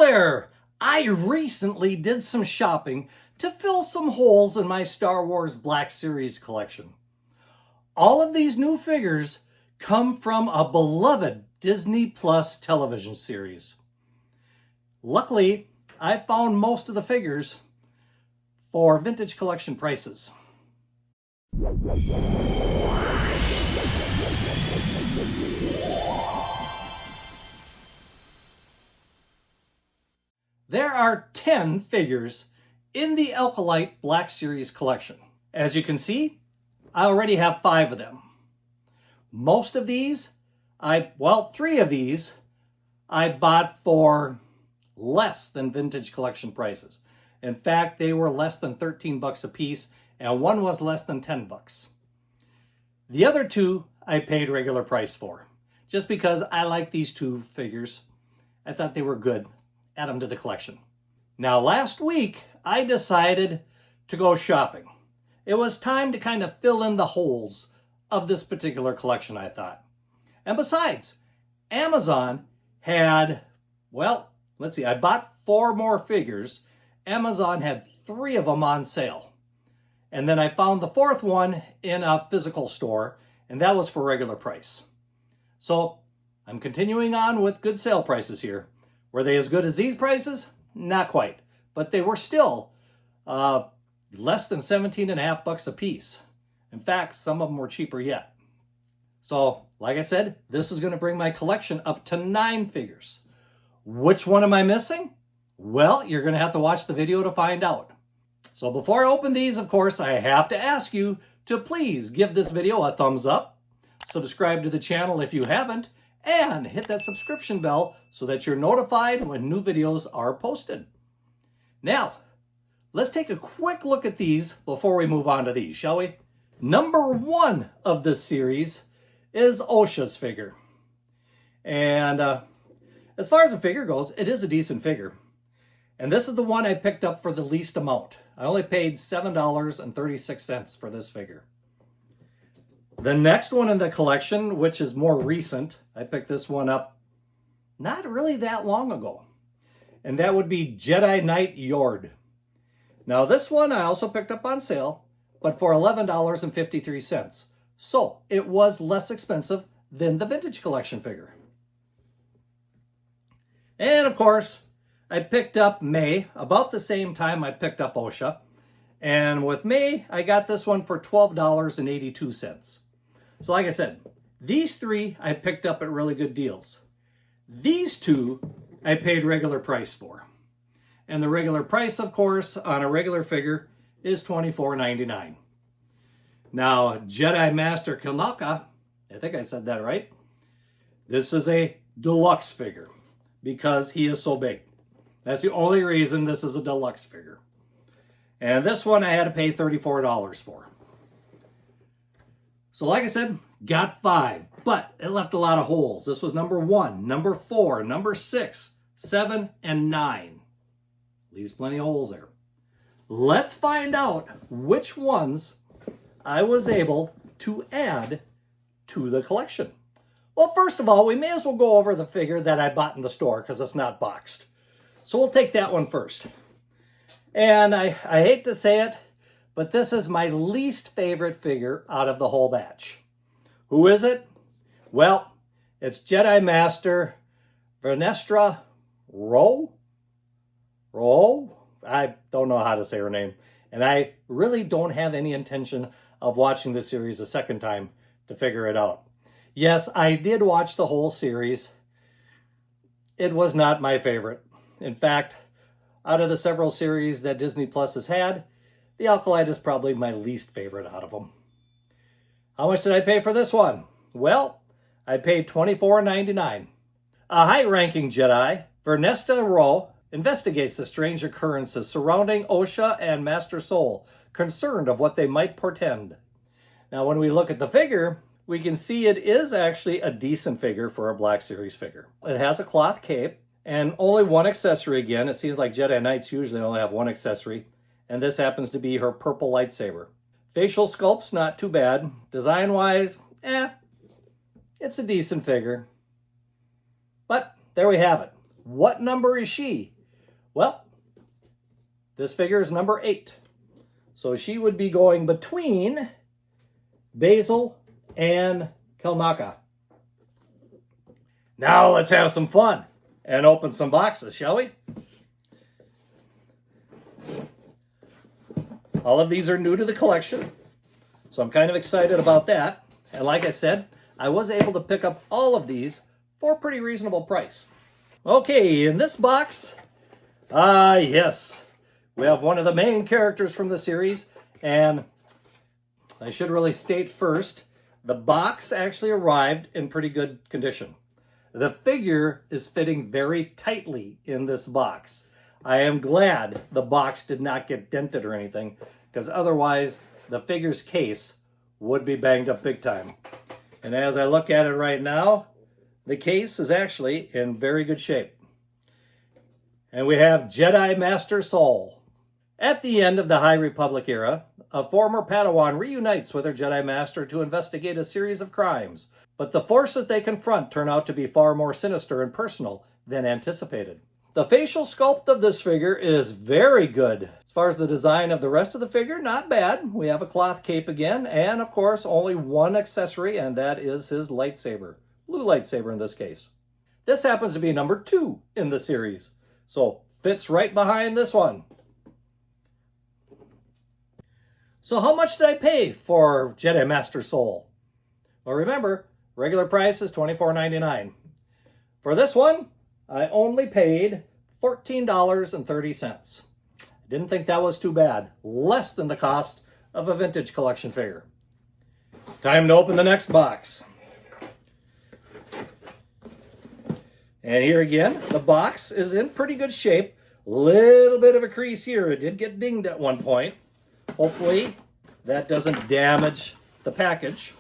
there! I recently did some shopping to fill some holes in my Star Wars Black Series collection. All of these new figures come from a beloved Disney Plus television series. Luckily, I found most of the figures for vintage collection prices. There are 10 figures in the Acolyte Black Series collection. As you can see, I already have 5 of them. Most of these, 3 of these, I bought for less than vintage collection prices. In fact, they were less than 13 bucks a piece, and one was less than 10 bucks. The other 2 I paid regular price for, just because I like these 2 figures. I thought they were good. Add them to the collection. Now, last week, I decided to go shopping. It was time to kind of fill in the holes of this particular collection, I thought. And besides, Amazon had, I bought 4 more figures. Amazon had 3 of them on sale. And then I found the 4th one in a physical store, and that was for regular price. So I'm continuing on with good sale prices here. Were they as good as these prices? Not quite, but they were still less than 17.5 bucks a piece. In fact, some of them were cheaper yet. So, like I said, this is going to bring my collection up to 9 figures. Which one am I missing? Well, you're going to have to watch the video to find out. So before I open these, of course, I have to ask you to please give this video a thumbs up, subscribe to the channel if you haven't, and hit that subscription bell so that you're notified when new videos are posted. Now, let's take a quick look at these before we move on to these, shall we? Number 1 of this series is Osha's figure. And as far as the figure goes, it is a decent figure. And this is the one I picked up for the least amount. I only paid $7.36 for this figure. The next one in the collection, which is more recent, I picked this one up not really that long ago. And that would be Jedi Knight Yord. Now this one I also picked up on sale, but for $11.53. So it was less expensive than the vintage collection figure. And of course, I picked up May about the same time I picked up Osha. And with May, I got this one for $12.82. So like I said, these 3 I picked up at really good deals. These 2 I paid regular price for. And the regular price, of course, on a regular figure is $24.99. Now, Jedi Master Sol, I think I said that right. This is a deluxe figure because he is so big. That's the only reason this is a deluxe figure. And this one I had to pay $34 for. So like I said, got 5, but it left a lot of holes. This was number 1, number 4, number 6, 7, and 9. Leaves plenty of holes there. Let's find out which ones I was able to add to the collection. Well, first of all, we may as well go over the figure that I bought in the store because it's not boxed. So we'll take that one first. And I hate to say it, but this is my least favorite figure out of the whole batch. Who is it? Well, it's Jedi Master Vernestra Rwoh? Rwoh? I don't know how to say her name. And I really don't have any intention of watching this series a second time to figure it out. Yes, I did watch the whole series. It was not my favorite. In fact, out of the several series that Disney Plus has had, the Acolyte is probably my least favorite out of them. How much did I pay for this one? Well, I paid $24.99. A high-ranking Jedi, Vernestra Rwoh, investigates the strange occurrences surrounding Osha and Master Sol, concerned of what they might portend. Now, when we look at the figure, we can see it is actually a decent figure for a Black Series figure. It has a cloth cape and only one accessory again. It seems like Jedi Knights usually only have one accessory, and this happens to be her purple lightsaber. Facial sculpt's not too bad. Design-wise, it's a decent figure. But there we have it. What number is she? Well, this figure is number 8. So she would be going between Basil and Kelnaka. Now let's have some fun and open some boxes, shall we? All of these are new to the collection, so I'm kind of excited about that. And like I said, I was able to pick up all of these for a pretty reasonable price. Okay, in this box, yes, we have one of the main characters from the series, and I should really state first, the box actually arrived in pretty good condition. The figure is fitting very tightly in this box. I am glad the box did not get dented or anything, because otherwise the figure's case would be banged up big time. And as I look at it right now, the case is actually in very good shape. And we have Jedi Master Sol. At the end of the High Republic era, a former Padawan reunites with her Jedi Master to investigate a series of crimes. But the forces they confront turn out to be far more sinister and personal than anticipated. The facial sculpt of this figure is very good. As far as the design of the rest of the figure, not bad. We have a cloth cape again, and of course only one accessory, and that is his lightsaber. Blue lightsaber in this case. This happens to be number 2 in the series, so fits right behind this one. So how much did I pay for Jedi Master Sol? Well, remember, regular price is $24.99. For this one, I only paid $14.30. I didn't think that was too bad. Less than the cost of a vintage collection figure. Time to open the next box. And here again, the box is in pretty good shape. Little bit of a crease here. It did get dinged at one point. Hopefully that doesn't damage the package.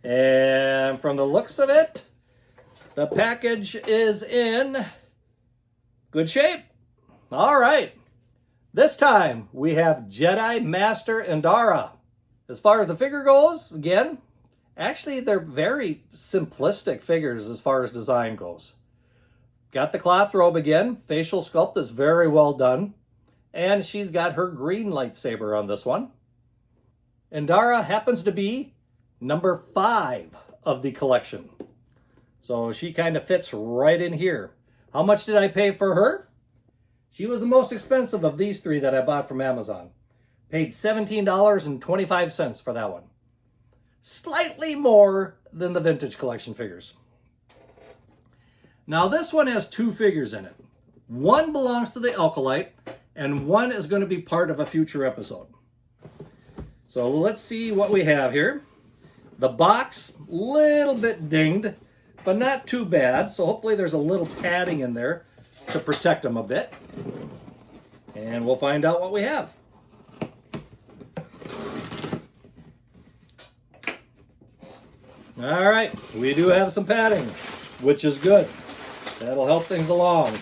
And from the looks of it, the package is in good shape. All right. This time we have Jedi Master Indara. As far as the figure goes, again, actually they're very simplistic figures as far as design goes. Got the cloth robe again. Facial sculpt is very well done. And she's got her green lightsaber on this one. Indara happens to be number 5 of the collection. So she kind of fits right in here. How much did I pay for her? She was the most expensive of these 3 that I bought from Amazon. Paid $17.25 for that one. Slightly more than the vintage collection figures. Now this one has 2 figures in it. One belongs to the Acolyte, and one is going to be part of a future episode. So let's see what we have here. The box, little bit dinged, but not too bad. So hopefully there's a little padding in there to protect them a bit. And we'll find out what we have. All right, we do have some padding, which is good. That'll help things along.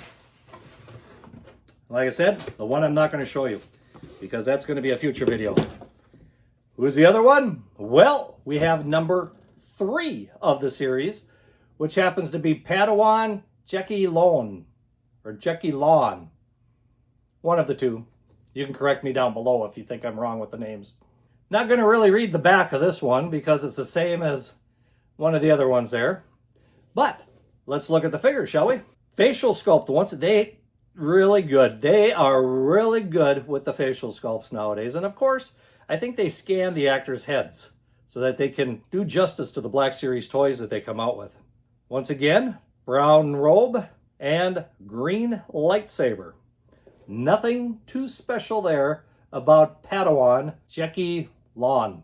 Like I said, the one I'm not going to show you because that's going to be a future video. Who's the other one? Well, we have number 3 of the series, which happens to be Padawan Jecki Lon, or Jecki Lon. One of the 2. You can correct me down below if you think I'm wrong with the names. Not going to really read the back of this one because it's the same as one of the other ones there. But let's look at the figure, shall we? Facial sculpt, once a day. Really good. They are really good with the facial sculpts nowadays. And of course, I think they scan the actors' heads so that they can do justice to the Black Series toys that they come out with. Once again, brown robe and green lightsaber. Nothing too special there about Padawan Jecki Lon.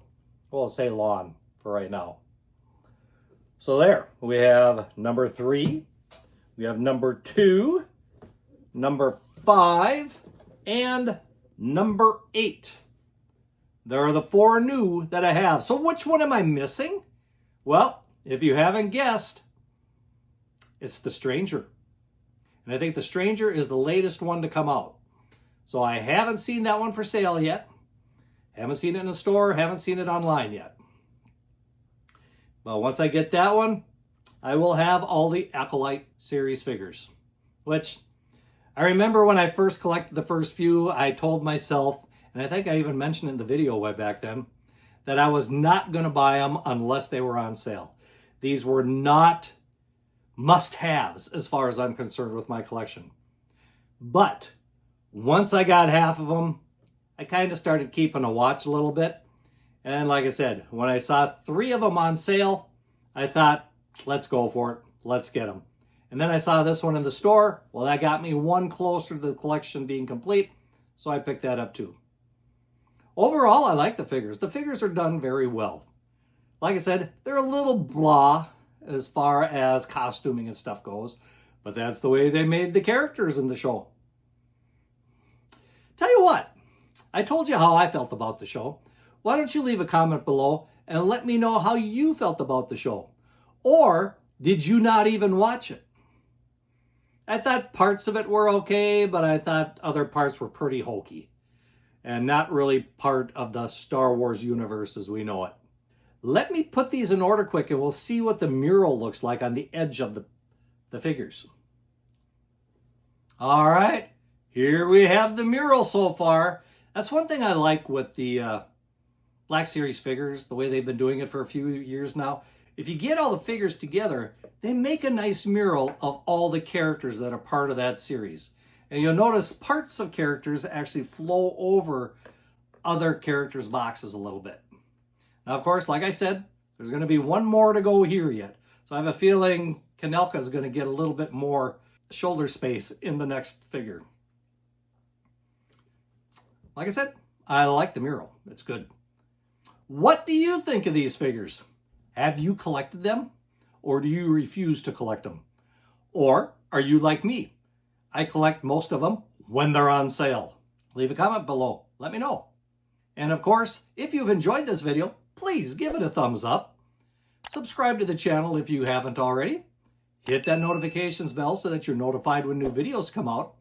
We'll say Lon for right now. So there, we have number 3, we have number 2, number 5, and number 8. There are the 4 new that I have. So which one am I missing? Well, if you haven't guessed, it's the Stranger. And I think the Stranger is the latest one to come out. So I haven't seen that one for sale yet. Haven't seen it in the store, haven't seen it online yet. But once I get that one, I will have all the Acolyte series figures, which I remember when I first collected the first few, I told myself, and I think I even mentioned in the video way back then, that I was not going to buy them unless they were on sale. These were not must-haves as far as I'm concerned with my collection. But once I got half of them, I kind of started keeping a watch a little bit. And like I said, when I saw 3 of them on sale, I thought, let's go for it. Let's get them. And then I saw this one in the store. Well, that got me one closer to the collection being complete. So I picked that up too. Overall, I like the figures. The figures are done very well. Like I said, they're a little blah as far as costuming and stuff goes. But that's the way they made the characters in the show. Tell you what, I told you how I felt about the show. Why don't you leave a comment below and let me know how you felt about the show? Or did you not even watch it? I thought parts of it were okay, but I thought other parts were pretty hokey and not really part of the Star Wars universe as we know it. Let me put these in order quick and we'll see what the mural looks like on the edge of the figures. All right, here we have the mural so far. That's one thing I like with the Black Series figures, the way they've been doing it for a few years now. If you get all the figures together, they make a nice mural of all the characters that are part of that series. And you'll notice parts of characters actually flow over other characters' boxes a little bit. Now, of course, like I said, there's going to be one more to go here yet. So I have a feeling Kanelka is going to get a little bit more shoulder space in the next figure. Like I said, I like the mural. It's good. What do you think of these figures? Have you collected them? Or do you refuse to collect them? Or are you like me? I collect most of them when they're on sale. Leave a comment below. Let me know. And of course, if you've enjoyed this video, please give it a thumbs up. Subscribe to the channel if you haven't already. Hit that notifications bell so that you're notified when new videos come out.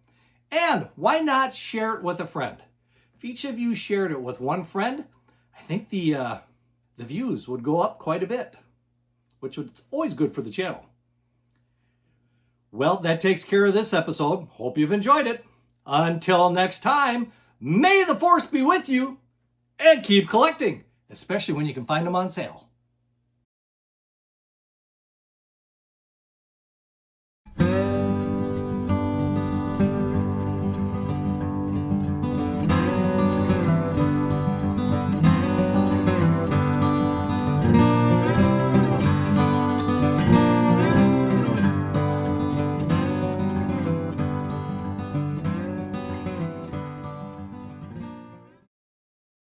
And why not share it with a friend? If each of you shared it with one friend, I think the views would go up quite a bit, which is always good for the channel. Well, that takes care of this episode. Hope you've enjoyed it. Until next time, may the Force be with you and keep collecting, especially when you can find them on sale.